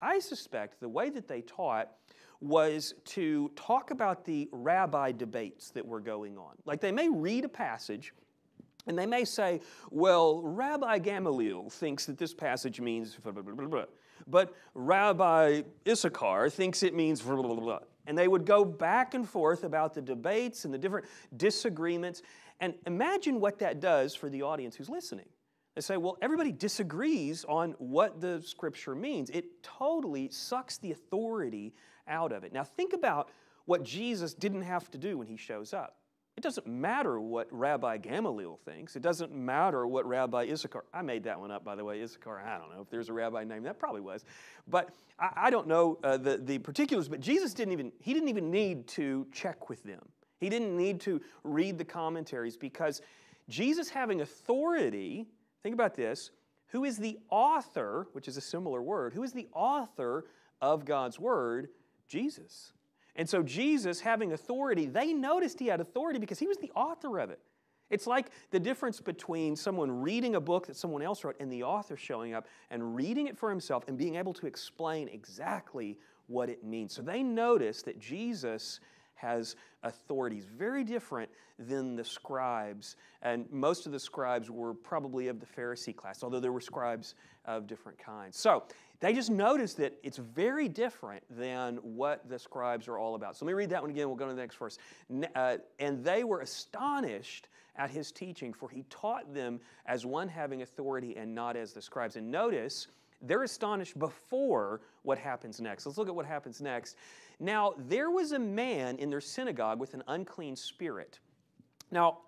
I suspect the way that they taught was to talk about the rabbi debates that were going on. Like they may read a passage and they may say, well, Rabbi Gamaliel thinks that this passage means blah, blah, blah, blah, blah. But Rabbi Issachar thinks it means blah, blah, blah, blah. And they would go back and forth about the debates and the different disagreements. And imagine what that does for the audience who's listening. They say, well, everybody disagrees on what the Scripture means. It totally sucks the authority out of it. Now think about what Jesus didn't have to do when he shows up. It doesn't matter what Rabbi Gamaliel thinks. It doesn't matter what Rabbi Issachar. I made that one up, by the way, Issachar. I don't know if there's a rabbi named that. Probably was. But I don't know the particulars. But Jesus didn't even need to check with them. He didn't need to read the commentaries because Jesus having authority, think about this, who is the author, which is a similar word, who is the author of God's Word? Jesus. And so Jesus having authority, they noticed he had authority because he was the author of it. It's like the difference between someone reading a book that someone else wrote and the author showing up and reading it for himself and being able to explain exactly what it means. So they noticed that Jesus has authorities very different than the scribes. And most of the scribes were probably of the Pharisee class, although there were scribes of different kinds. So they just noticed that it's very different than what the scribes are all about. So let me read that one again. We'll go to the next verse. And they were astonished at his teaching, for he taught them as one having authority and not as the scribes. And notice, they're astonished before what happens next. Let's look at what happens next. Now, there was a man in their synagogue with an unclean spirit. Now,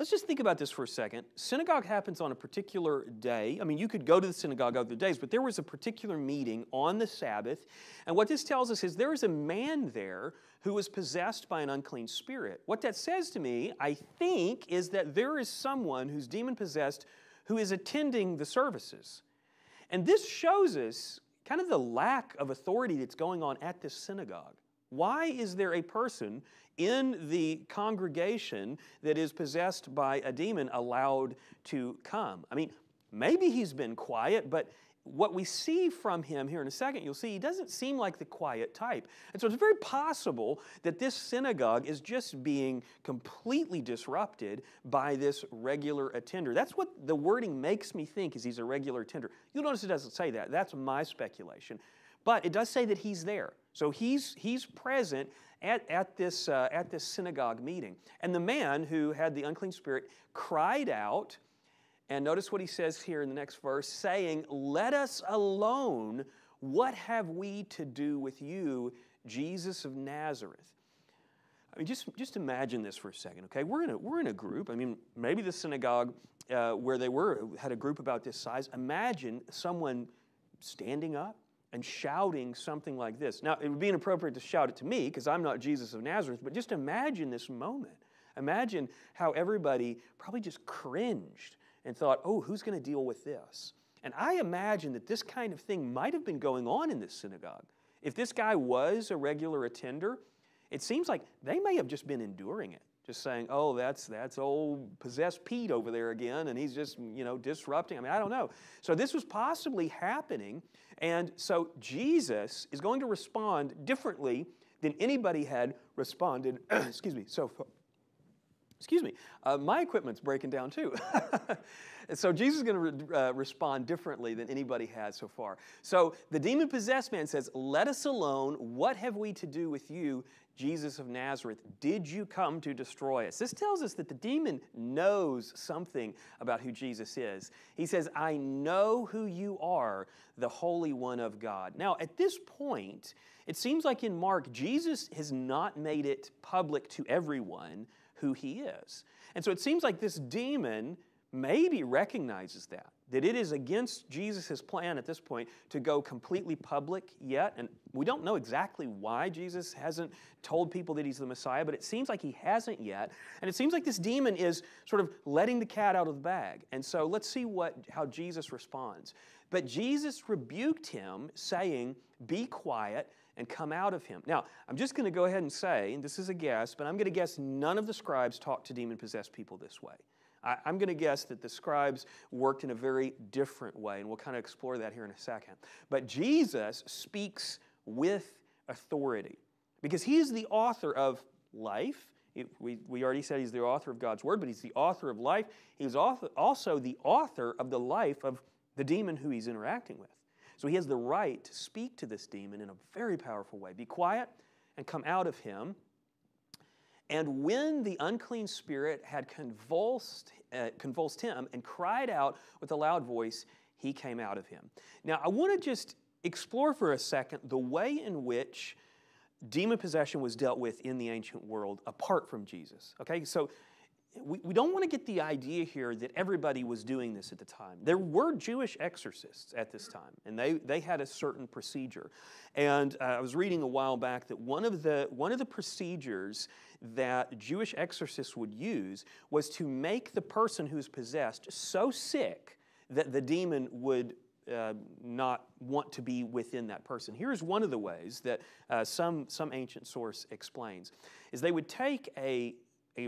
let's just think about this for a second. Synagogue happens on a particular day. I mean, you could go to the synagogue other days, but there was a particular meeting on the Sabbath. And what this tells us is there is a man there who was possessed by an unclean spirit. What that says to me, I think, is that there is someone who's demon-possessed who is attending the services. And this shows us kind of the lack of authority that's going on at this synagogue. Why is there a person in the congregation that is possessed by a demon allowed to come? I mean, maybe he's been quiet, but what we see from him here in a second, you'll see he doesn't seem like the quiet type. And so it's very possible that this synagogue is just being completely disrupted by this regular attender. That's what the wording makes me think, is he's a regular attender. You'll notice it doesn't say that. That's my speculation. But it does say that he's there. So he's present at this synagogue meeting. And the man who had the unclean spirit cried out, and notice what he says here in the next verse, saying, "Let us alone. What have we to do with you, Jesus of Nazareth?" I mean, just imagine this for a second, okay? We're in a group. I mean, maybe the synagogue where they were had a group about this size. Imagine someone standing up and shouting something like this. Now, it would be inappropriate to shout it to me because I'm not Jesus of Nazareth, but just imagine this moment. Imagine how everybody probably just cringed and thought, oh, who's going to deal with this? And I imagine that this kind of thing might have been going on in this synagogue. If this guy was a regular attender, it seems like they may have just been enduring it, just saying, oh, that's old possessed Pete over there again, and he's just, disrupting. I mean, I don't know. So this was possibly happening, and so Jesus is going to respond differently than anybody had responded, so far. My equipment's breaking down too. So Jesus is going to respond differently than anybody has so far. So the demon-possessed man says, "Let us alone. What have we to do with you, Jesus of Nazareth? Did you come to destroy us?" This tells us that the demon knows something about who Jesus is. He says, "I know who you are, the Holy One of God." Now, at this point, it seems like in Mark, Jesus has not made it public to everyone who he is. And so it seems like this demon maybe recognizes that it is against Jesus' plan at this point to go completely public yet. And we don't know exactly why Jesus hasn't told people that he's the Messiah, but it seems like he hasn't yet. And it seems like this demon is sort of letting the cat out of the bag. And so let's see how Jesus responds. But Jesus rebuked him, saying, "Be quiet and come out of him." Now, I'm just going to go ahead and say, and this is a guess, but I'm going to guess none of the scribes talked to demon-possessed people this way. I'm going to guess that the scribes worked in a very different way, and we'll kind of explore that here in a second. But Jesus speaks with authority because he's the author of life. We already said he's the author of God's Word, but he's the author of life. He's also the author of the life of the demon who he's interacting with. So he has the right to speak to this demon in a very powerful way. Be quiet and come out of him. And when the unclean spirit had convulsed him and cried out with a loud voice, he came out of him. Now, I want to just explore for a second the way in which demon possession was dealt with in the ancient world apart from Jesus. Okay, so we don't want to get the idea here that everybody was doing this at the time. There were Jewish exorcists at this time, and they had a certain procedure. And I was reading a while back that one of the procedures that Jewish exorcists would use was to make the person who's possessed so sick that the demon would not want to be within that person. Here's one of the ways that some ancient source explains, is they would take a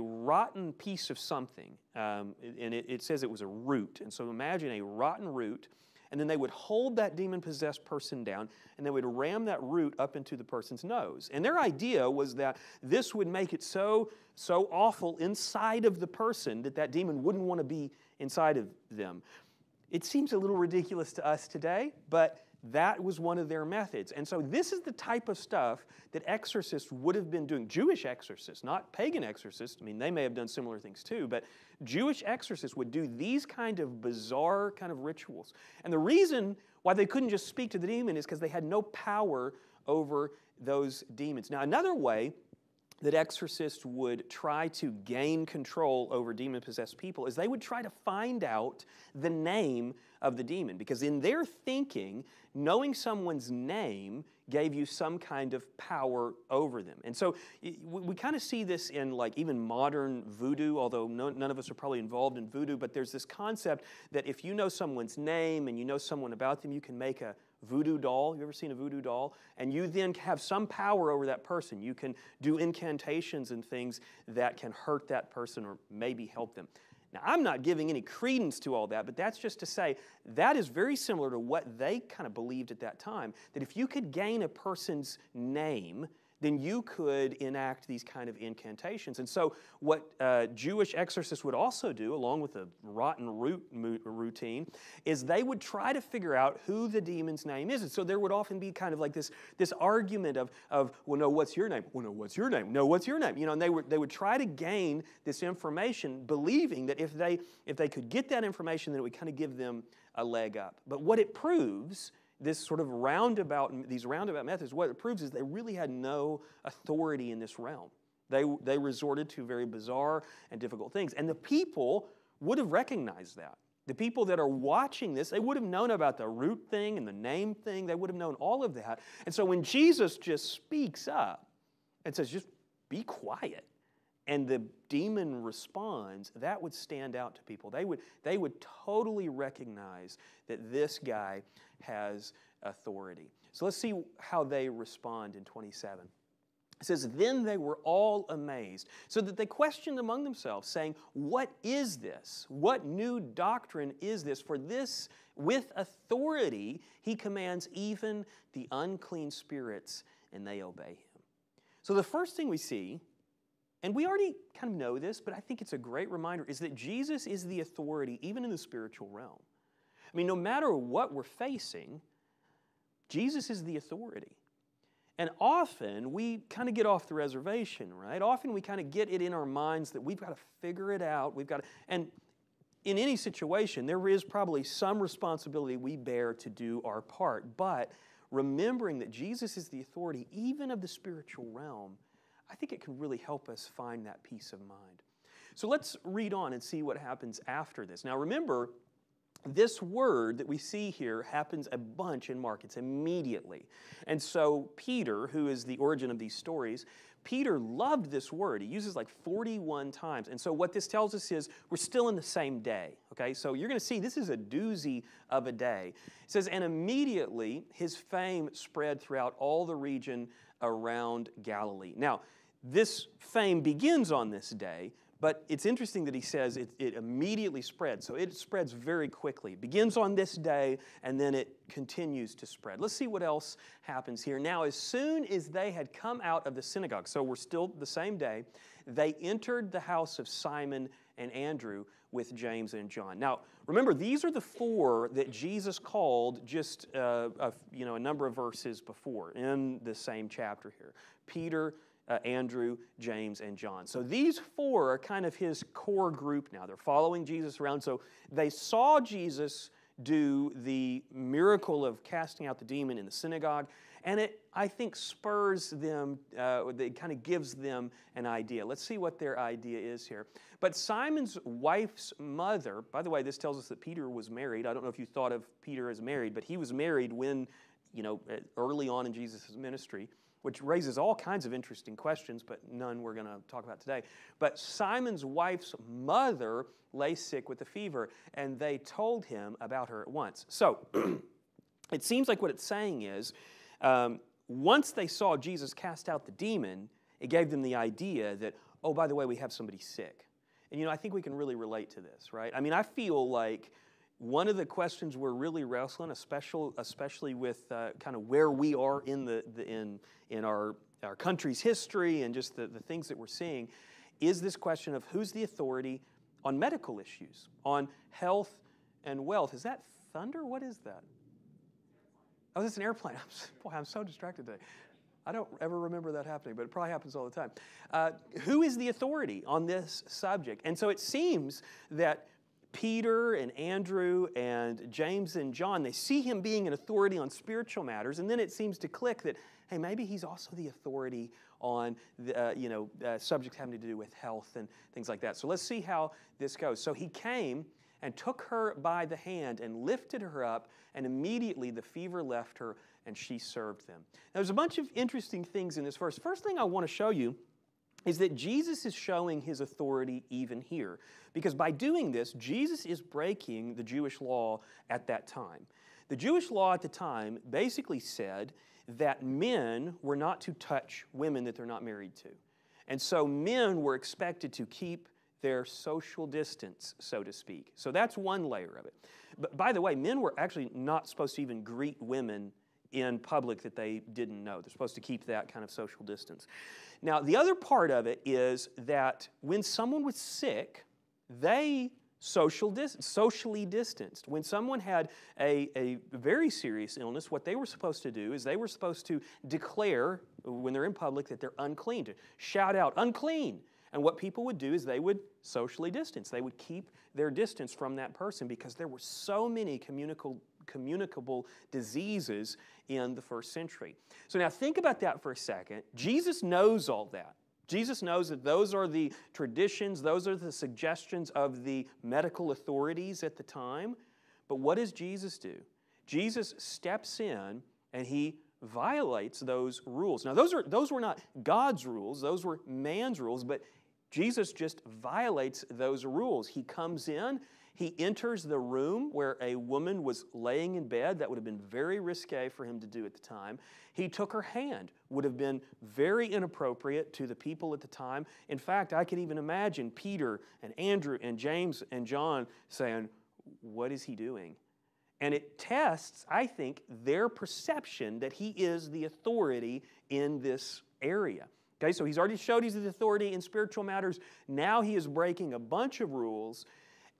rotten piece of something, and it says it was a root. And so imagine a rotten root, and then they would hold that demon-possessed person down, and they would ram that root up into the person's nose. And their idea was that this would make it so awful inside of the person that that demon wouldn't want to be inside of them. It seems a little ridiculous to us today, but that was one of their methods. And so this is the type of stuff that exorcists would have been doing. Jewish exorcists, not pagan exorcists. I mean, they may have done similar things too, but Jewish exorcists would do these kind of bizarre kind of rituals. And the reason why they couldn't just speak to the demon is because they had no power over those demons. Now, another way that exorcists would try to gain control over demon-possessed people is they would try to find out the name of the demon, because in their thinking, knowing someone's name gave you some kind of power over them. And so we kind of see this in like even modern voodoo, although none of us are probably involved in voodoo, but there's this concept that if you know someone's name and you know someone about them, you can make a voodoo doll. You ever seen a voodoo doll? And you then have some power over that person. You can do incantations and things that can hurt that person or maybe help them. Now, I'm not giving any credence to all that, but that's just to say that is very similar to what they kind of believed at that time, that if you could gain a person's name, then you could enact these kind of incantations. And so what Jewish exorcists would also do, along with the rotten root routine, is they would try to figure out who the demon's name is. And so there would often be kind of like this argument of well, no, what's your name? Well, no, what's your name? No, what's your name? You know, and they would try to gain this information, believing that if they could get that information, then it would kind of give them a leg up. But what it proves, these roundabout methods, what it proves is they really had no authority in this realm. They resorted to very bizarre and difficult things. And the people would have recognized that. The people that are watching this, they would have known about the root thing and the name thing. They would have known all of that. And so when Jesus just speaks up and says, just be quiet, and the demon responds, that would stand out to people. They would totally recognize that this guy has authority. So let's see how they respond in 27. It says, then they were all amazed, so that they questioned among themselves, saying, what is this? What new doctrine is this? For this, with authority, he commands even the unclean spirits, and they obey him. So the first thing we see, and we already kind of know this, but I think it's a great reminder, is that Jesus is the authority even in the spiritual realm. I mean, no matter what we're facing, Jesus is the authority. And often we kind of get off the reservation, right? Often we kind of get it in our minds that we've got to figure it out. And in any situation, there is probably some responsibility we bear to do our part. But remembering that Jesus is the authority even of the spiritual realm, I think it can really help us find that peace of mind. So let's read on and see what happens after this. Now remember, this word that we see here happens a bunch in Mark. It's immediately. And so Peter, who is the origin of these stories, Peter loved this word. He uses like 41 times. And so what this tells us is we're still in the same day. Okay, so you're going to see this is a doozy of a day. It says, and immediately his fame spread throughout all the region around Galilee. Now, this fame begins on this day, But it's interesting that he says it immediately spread. So it spreads very quickly. It begins on this day, and then it continues to spread. Let's see what else happens here. Now, as soon as they had come out of the synagogue, so we're still the same day, they entered the house of Simon and Andrew with James and John. Now, remember, these are the four that Jesus called just a number of verses before in the same chapter here. Peter, Andrew, James, and John. So these four are kind of his core group now. They're following Jesus around. So they saw Jesus do the miracle of casting out the demon in the synagogue, and it, I think, spurs them, it kind of gives them an idea. Let's see what their idea is here. But Simon's wife's mother, by the way, this tells us that Peter was married. I don't know if you thought of Peter as married, but he was married when, early on in Jesus' ministry, which raises all kinds of interesting questions, but none we're going to talk about today. But Simon's wife's mother lay sick with a fever, and they told him about her at once. So it seems like what it's saying is, once they saw Jesus cast out the demon, it gave them the idea that, oh, by the way, we have somebody sick. And, I think we can really relate to this, right? I mean, I feel like one of the questions we're really wrestling, especially with kind of where we are in our country's history and just the things that we're seeing, is this question of who's the authority on medical issues, on health and wealth. Is that thunder? What is that? Oh, that's an airplane. I'm so distracted today. I don't ever remember that happening, but it probably happens all the time. Who is the authority on this subject? And so it seems that Peter and Andrew and James and John, they see him being an authority on spiritual matters, and then it seems to click that, hey, maybe he's also the authority on subjects having to do with health and things like that. So let's see how this goes. So he came and took her by the hand and lifted her up, and immediately the fever left her, and she served them. Now, there's a bunch of interesting things in this verse. First thing I want to show you is that Jesus is showing his authority even here. Because by doing this, Jesus is breaking the Jewish law at that time. The Jewish law at the time basically said that men were not to touch women that they're not married to. And so men were expected to keep their social distance, so to speak. So that's one layer of it. But by the way, men were actually not supposed to even greet women in public that they didn't know. They're supposed to keep that kind of social distance. Now, the other part of it is that when someone was sick, they socially distanced. When someone had a very serious illness, what they were supposed to do is they were supposed to declare, when they're in public, that they're unclean, to shout out, unclean. And what people would do is they would socially distance. They would keep their distance from that person because there were so many communicable diseases in the first century. So now think about that for a second. Jesus knows all that. Jesus knows that those are the traditions, those are the suggestions of the medical authorities at the time. But what does Jesus do? Jesus steps in and he violates those rules. Now those were not God's rules, those were man's rules, but Jesus just violates those rules. He comes in, he enters the room where a woman was laying in bed. That would have been very risque for him to do at the time. He took her hand. Would have been very inappropriate to the people at the time. In fact, I can even imagine Peter and Andrew and James and John saying, "What is he doing?" And it tests, I think, their perception that he is the authority in this area. Okay, so he's already showed he's the authority in spiritual matters. Now he is breaking a bunch of rules.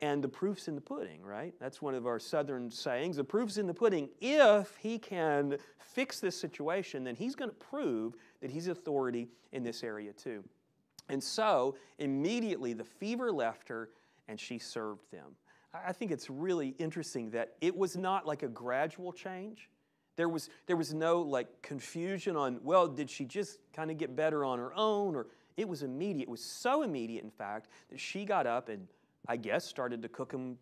And the proof's in the pudding, right? That's one of our southern sayings. The proof's in the pudding. If he can fix this situation, then he's going to prove that he's authority in this area too. And so, immediately the fever left her and she served them. I think it's really interesting that it was not like a gradual change. There was no like confusion on, well, did she just kind of get better on her own? Or it was immediate. It was so immediate, in fact, that she got up and I guess, started to cook them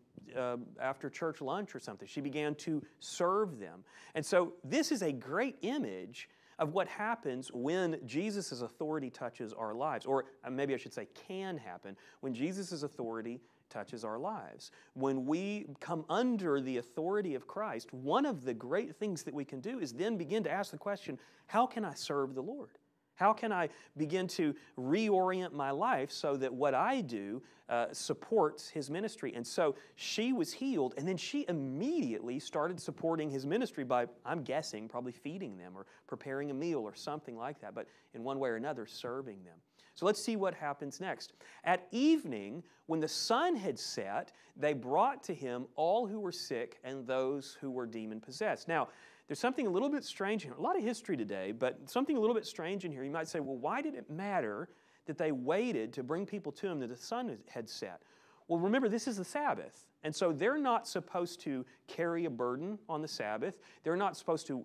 after church lunch or something. She began to serve them. And so this is a great image of what happens when Jesus' authority touches our lives. Or maybe I should say can happen when Jesus' authority touches our lives. When we come under the authority of Christ, one of the great things that we can do is then begin to ask the question, how can I serve the Lord? How can I begin to reorient my life so that what I do supports his ministry? And so she was healed, and then she immediately started supporting his ministry by, I'm guessing, probably feeding them or preparing a meal or something like that, but in one way or another, serving them. So let's see what happens next. At evening, when the sun had set, they brought to him all who were sick and those who were demon-possessed. Now, there's something a little bit strange here. A lot of history today, but something a little bit strange in here. You might say, well, why did it matter that they waited to bring people to him that the sun had set? Well, remember, this is the Sabbath. And so they're not supposed to carry a burden on the Sabbath. They're not supposed to,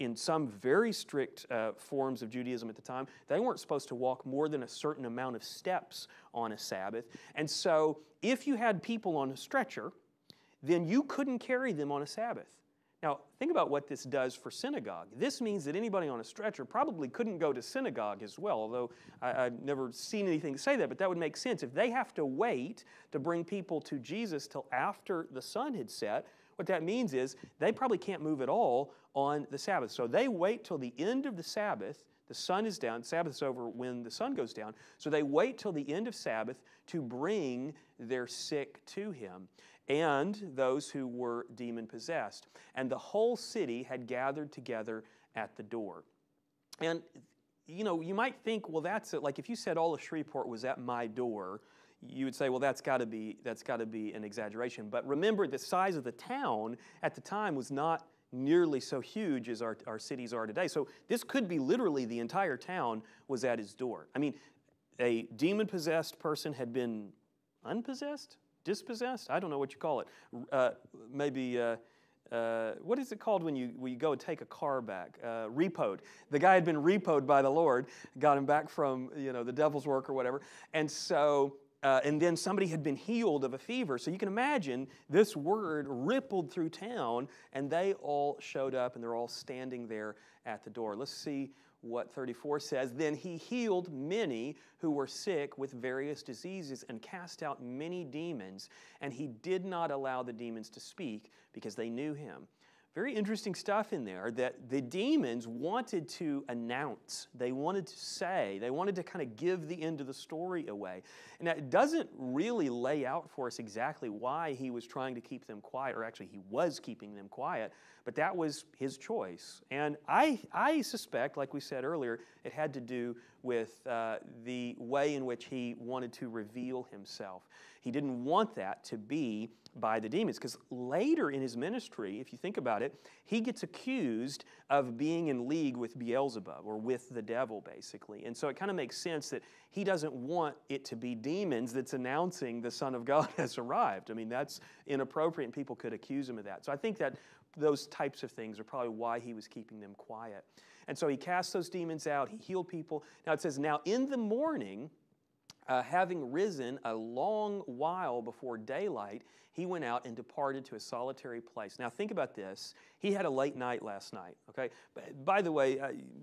in some very strict forms of Judaism at the time, they weren't supposed to walk more than a certain amount of steps on a Sabbath. And so if you had people on a stretcher, then you couldn't carry them on a Sabbath. Now, think about what this does for synagogue. This means that anybody on a stretcher probably couldn't go to synagogue as well, although I've never seen anything say that, but that would make sense. If they have to wait to bring people to Jesus till after the sun had set, what that means is they probably can't move at all on the Sabbath. So they wait till the end of the Sabbath. The sun is down. Sabbath's over when the sun goes down. So they wait till the end of Sabbath to bring their sick to him and those who were demon-possessed. And the whole city had gathered together at the door. And, you know, you might think, well, that's it. Like if you said all of Shreveport was at my door, you would say, well, that's got to be an exaggeration. But remember, the size of the town at the time was not nearly so huge as our cities are today. So this could be literally the entire town was at his door. I mean, a demon-possessed person had been unpossessed? Dispossessed? I don't know what you call it. Maybe, what is it called when you go and take a car back? Repoed. The guy had been repoed by the Lord, got him back from, the devil's work or whatever. And so, and then somebody had been healed of a fever. So you can imagine this word rippled through town, and they all showed up, and they're all standing there at the door. Let's see what 34 says. Then he healed many who were sick with various diseases and cast out many demons, and he did not allow the demons to speak because they knew him. Very interesting stuff in there that the demons wanted to announce. They wanted to say. They wanted to kind of give the end of the story away. And it doesn't really lay out for us exactly why he was trying to keep them quiet, or actually he was keeping them quiet, but that was his choice. And I suspect, like we said earlier, it had to do with the way in which he wanted to reveal himself. He didn't want that to be by the demons, because later in his ministry, if you think about it, he gets accused of being in league with Beelzebub, or with the devil, basically. And so it kind of makes sense that he doesn't want it to be demons that's announcing the Son of God has arrived. I mean, that's inappropriate, and people could accuse him of that. So I think that those types of things are probably why he was keeping them quiet. And so he cast those demons out. He healed people. Now it says, now in the morning, having risen a long while before daylight, he went out and departed to a solitary place. Now think about this. He had a late night last night, okay? By the way,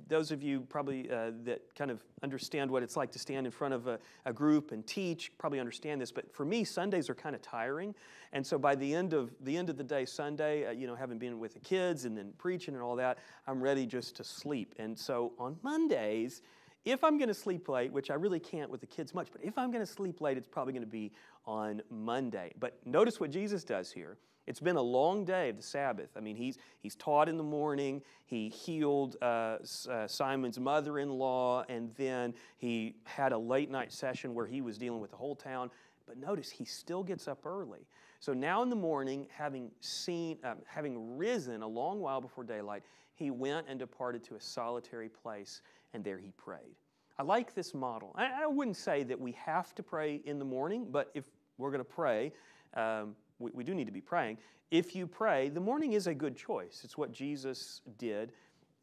those of you probably that kind of understand what it's like to stand in front of a group and teach probably understand this, but for me, Sundays are kind of tiring. And so by the end of the day Sunday, having been with the kids and then preaching and all that, I'm ready just to sleep. And so on Mondays, if I'm going to sleep late, which I really can't with the kids much, but if I'm going to sleep late, it's probably going to be on Monday. But notice what Jesus does here. It's been a long day of the Sabbath. I mean, he's taught in the morning. He healed Simon's mother-in-law, and then he had a late-night session where he was dealing with the whole town. But notice, he still gets up early. So now in the morning, having risen a long while before daylight, he went and departed to a solitary place, and there he prayed. I like this model. I wouldn't say that we have to pray in the morning, but if we're going to pray, we do need to be praying. If you pray, the morning is a good choice. It's what Jesus did.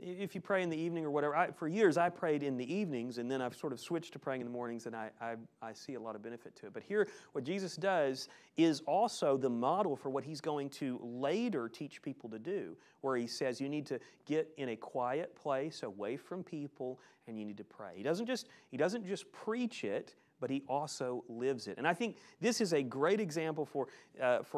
If you pray in the evening or whatever, for years I prayed in the evenings, and then I've sort of switched to praying in the mornings, and I see a lot of benefit to it. But here, what Jesus does is also the model for what he's going to later teach people to do, where he says you need to get in a quiet place away from people, and you need to pray. He doesn't just preach it, but he also lives it. And I think this is a great example for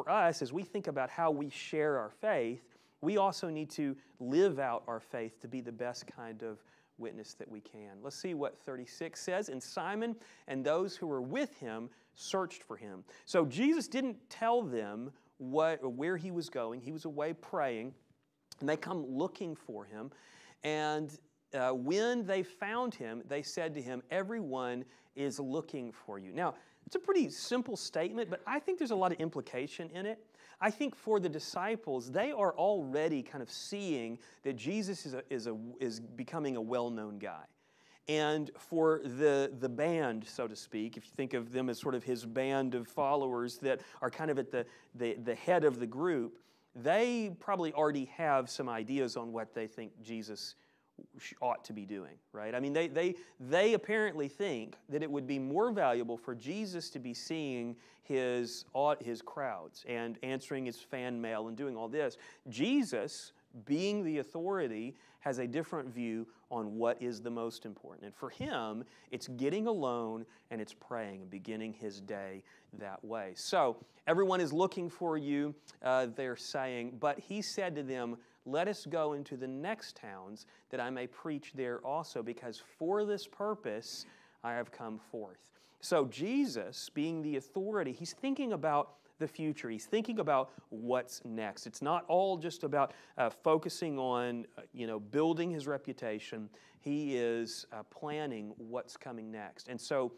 us as we think about how we share our faith, we also need to live out our faith to be the best kind of witness that we can. Let's see what 36 says. And Simon and those who were with him searched for him. So Jesus didn't tell them where he was going. He was away praying, and they come looking for him. And when they found him, they said to him, "Everyone is looking for you." Now, it's a pretty simple statement, but I think there's a lot of implication in it. I think for the disciples, they are already kind of seeing that Jesus is becoming a well-known guy. And for the band, so to speak, if you think of them as sort of his band of followers that are kind of at the head of the group, they probably already have some ideas on what they think Jesus ought to be doing, right? I mean, they apparently think that it would be more valuable for Jesus to be seeing his crowds and answering his fan mail and doing all this. Jesus, being the authority, has a different view on what is the most important. And for him, it's getting alone and it's praying and beginning his day that way. So everyone is looking for you, they're saying, but he said to them, "Let us go into the next towns that I may preach there also, because for this purpose I have come forth." So Jesus, being the authority, he's thinking about the future. He's thinking about what's next. It's not all just about focusing on, building his reputation. He is planning what's coming next. And so,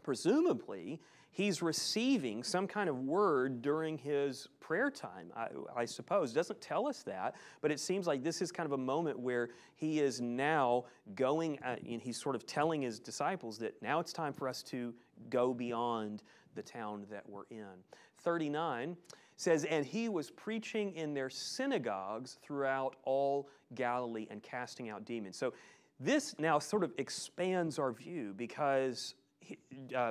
presumably, he's receiving some kind of word during his prayer time, I suppose. It doesn't tell us that, but it seems like this is kind of a moment where he is now going, and he's sort of telling his disciples that now it's time for us to go beyond the town that we're in. 39 says, "And he was preaching in their synagogues throughout all Galilee and casting out demons." So this now sort of expands our view, because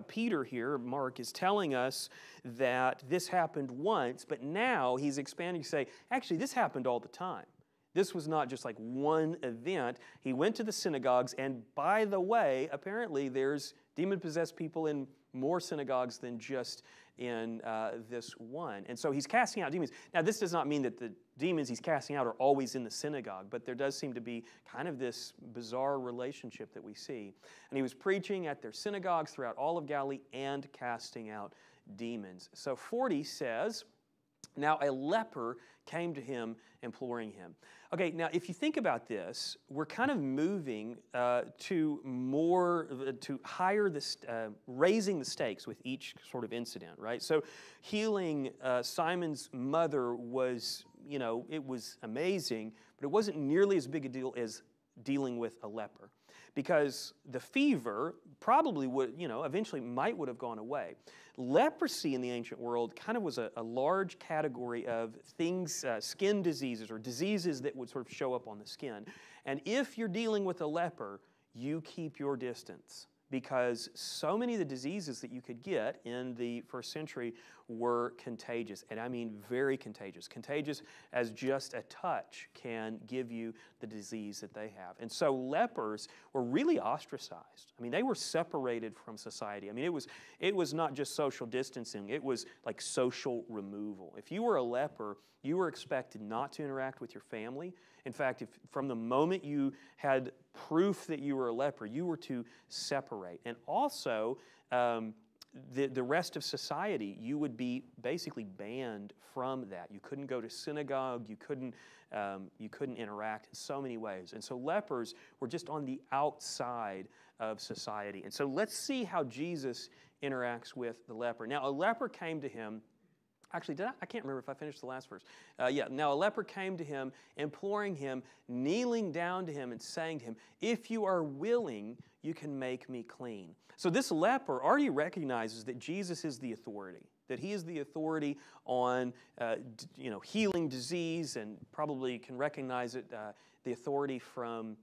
Peter here, Mark, is telling us that this happened once, but now he's expanding to say, actually, this happened all the time. This was not just like one event. He went to the synagogues, and by the way, apparently there's demon-possessed people in more synagogues than just in this one. And so he's casting out demons. Now, this does not mean that the demons he's casting out are always in the synagogue, but there does seem to be kind of this bizarre relationship that we see. And he was preaching at their synagogues throughout all of Galilee and casting out demons. So 40 says, "Now a leper came to him, imploring him." Okay, now if you think about this, we're kind of moving to higher, raising the stakes with each sort of incident, right? So healing Simon's mother was, it was amazing, but it wasn't nearly as big a deal as dealing with a leper, because the fever probably would, eventually would have gone away. Leprosy in the ancient world kind of was a large category of things, skin diseases or diseases that would sort of show up on the skin. And if you're dealing with a leper, you keep your distance, because so many of the diseases that you could get in the first century were contagious, and I mean very contagious. Contagious as just a touch can give you the disease that they have. And so lepers were really ostracized. I mean, they were separated from society. I mean, it was not just social distancing, it was like social removal. If you were a leper, you were expected not to interact with your family. In fact, from the moment you had proof that you were a leper, you were to separate. And also, the rest of society, you would be basically banned from that. You couldn't go to synagogue, you couldn't interact in so many ways. And so lepers were just on the outside of society. And so let's see how Jesus interacts with the leper. Now, a leper came to him. Actually, I can't remember if I finished the last verse. Now a leper came to him, imploring him, kneeling down to him and saying to him, "If you are willing, you can make me clean." So this leper already recognizes that Jesus is the authority, that he is the authority on healing disease, and probably can recognize it, the authority from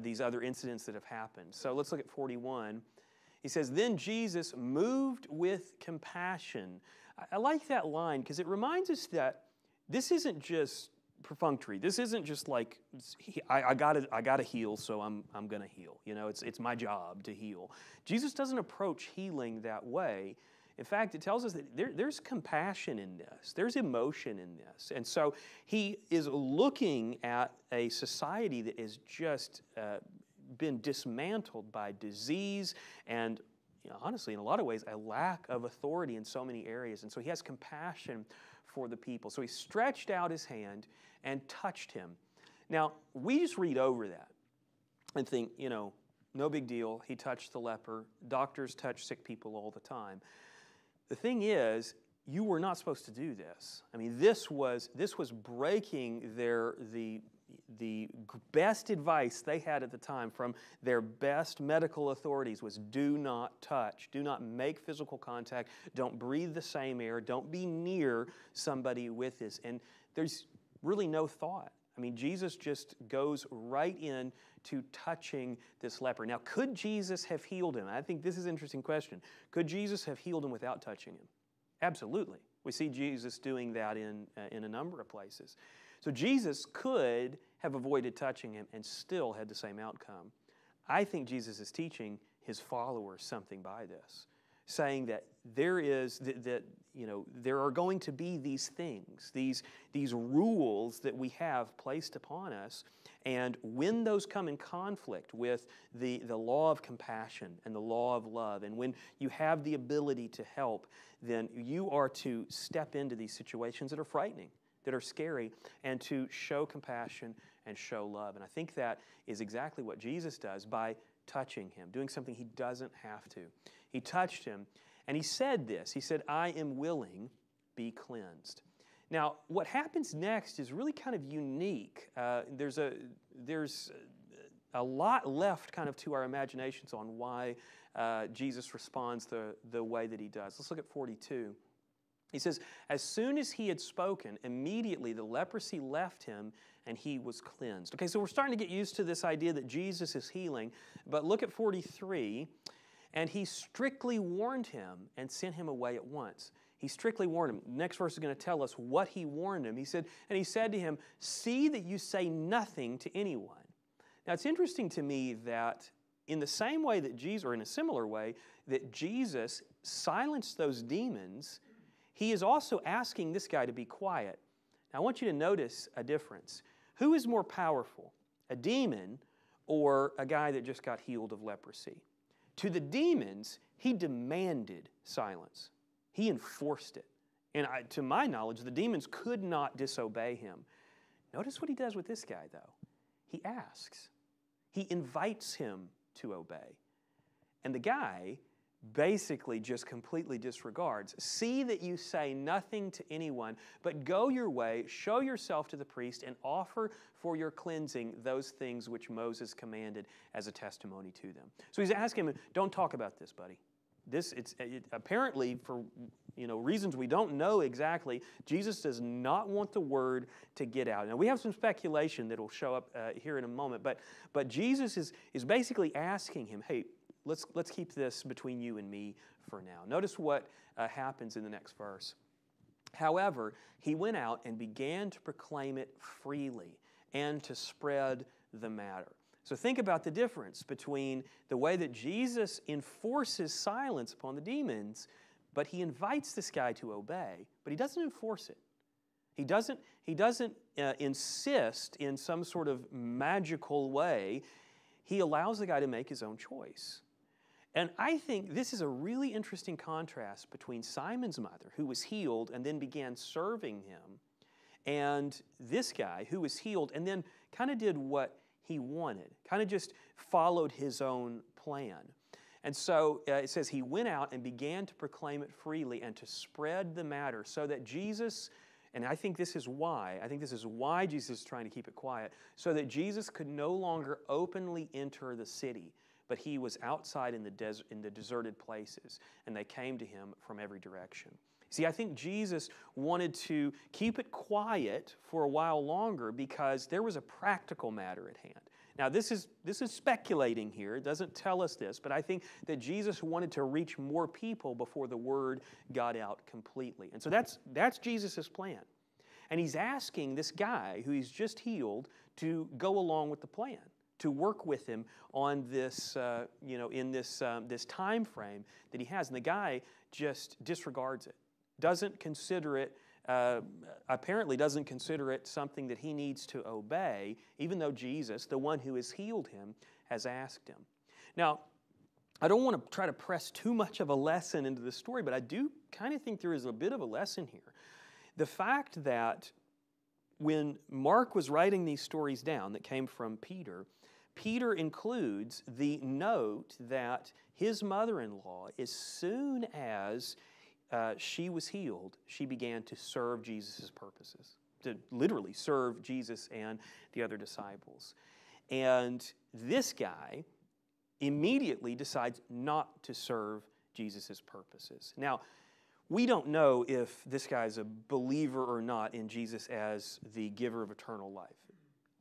these other incidents that have happened. So let's look at 41. He says, "Then Jesus, moved with compassion." I like that line because it reminds us that this isn't just perfunctory. This isn't just like, I gotta heal, so I'm gonna heal. It's my job to heal. Jesus doesn't approach healing that way. In fact, it tells us that there's compassion in this. There's emotion in this. And so he is looking at a society that has just been dismantled by disease and, honestly, in a lot of ways, a lack of authority in so many areas. And so he has compassion for the people. So he stretched out his hand and touched him. Now, we just read over that and think, no big deal. He touched the leper. Doctors touch sick people all the time. The thing is, you were not supposed to do this. I mean, this was breaking the best advice they had at the time from their best medical authorities was do not touch, do not make physical contact, don't breathe the same air, don't be near somebody with this. And there's really no thought. I mean, Jesus just goes right in to touching this leper. Now, could Jesus have healed him? I think this is an interesting question. Could Jesus have healed him without touching him? Absolutely. We see Jesus doing that in a number of places. So Jesus could have avoided touching him and still had the same outcome. I think Jesus is teaching his followers something by this, saying that there are going to be these things, these rules that we have placed upon us, and when those come in conflict with the law of compassion and the law of love, and when you have the ability to help, then you are to step into these situations that are frightening, that are scary, and to show compassion and show love. And I think that is exactly what Jesus does by touching him, doing something he doesn't have to. He touched him, and he said this. He said, "I am willing, be cleansed." Now, what happens next is really kind of unique. There's a lot left kind of to our imaginations on why Jesus responds the way that he does. Let's look at 42. He says, "As soon as he had spoken, immediately the leprosy left him and he was cleansed." Okay, so we're starting to get used to this idea that Jesus is healing. But look at 43. "And he strictly warned him and sent him away at once." He strictly warned him. The next verse is going to tell us what he warned him. He said, "And he said to him, 'See that you say nothing to anyone.'" Now, it's interesting to me that in the same way that Jesus, or in a similar way, that Jesus silenced those demons, he is also asking this guy to be quiet. Now, I want you to notice a difference. Who is more powerful, a demon or a guy that just got healed of leprosy? To the demons, he demanded silence. He enforced it. And to my knowledge, the demons could not disobey him. Notice what he does with this guy, though. He asks. He invites him to obey. And the guy basically just completely disregards. "See that you say nothing to anyone, but go your way, show yourself to the priest, and offer for your cleansing those things which Moses commanded as a testimony to them." So he's asking him, don't talk about this, buddy. Apparently, for reasons we don't know exactly, Jesus does not want the word to get out. Now, we have some speculation that will show up here in a moment, but Jesus is basically asking him, hey, let's keep this between you and me for now. Notice what happens in the next verse. "However, he went out and began to proclaim it freely and to spread the matter." So think about the difference between the way that Jesus enforces silence upon the demons, but he invites this guy to obey, but he doesn't enforce it. He doesn't insist in some sort of magical way. He allows the guy to make his own choice. And I think this is a really interesting contrast between Simon's mother, who was healed and then began serving him, and this guy who was healed and then kind of did what he wanted, kind of just followed his own plan. And so it says he went out and began to proclaim it freely and to spread the matter, so that Jesus, and I think this is why Jesus is trying to keep it quiet, so that Jesus could no longer openly enter the city, but he was outside in the deserted places, and they came to him from every direction. See, I think Jesus wanted to keep it quiet for a while longer because there was a practical matter at hand. Now, this is speculating here. It doesn't tell us this, but I think that Jesus wanted to reach more people before the word got out completely. And so that's Jesus' plan. And he's asking this guy who he's just healed to go along with the plan, to work with him on this, in this time frame that he has. And the guy just disregards it, doesn't consider it, apparently doesn't consider it something that he needs to obey, even though Jesus, the one who has healed him, has asked him. Now, I don't want to try to press too much of a lesson into the story, but I do kind of think there is a bit of a lesson here. The fact that when Mark was writing these stories down that came from Peter, Peter includes the note that his mother-in-law, as soon as she was healed, she began to serve Jesus' purposes, to literally serve Jesus and the other disciples. And this guy immediately decides not to serve Jesus' purposes. Now, we don't know if this guy is a believer or not in Jesus as the giver of eternal life.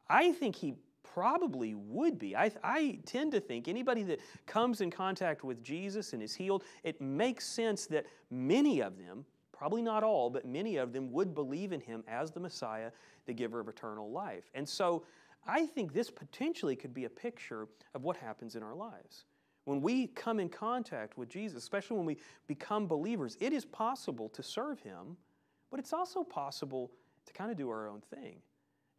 I think he probably would be. I tend to think anybody that comes in contact with Jesus and is healed, it makes sense that many of them, probably not all, but many of them would believe in him as the Messiah, the giver of eternal life. And so I think this potentially could be a picture of what happens in our lives. When we come in contact with Jesus, especially when we become believers, it is possible to serve him, but it's also possible to kind of do our own thing.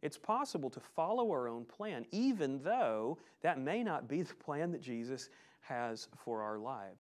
It's possible to follow our own plan, even though that may not be the plan that Jesus has for our lives.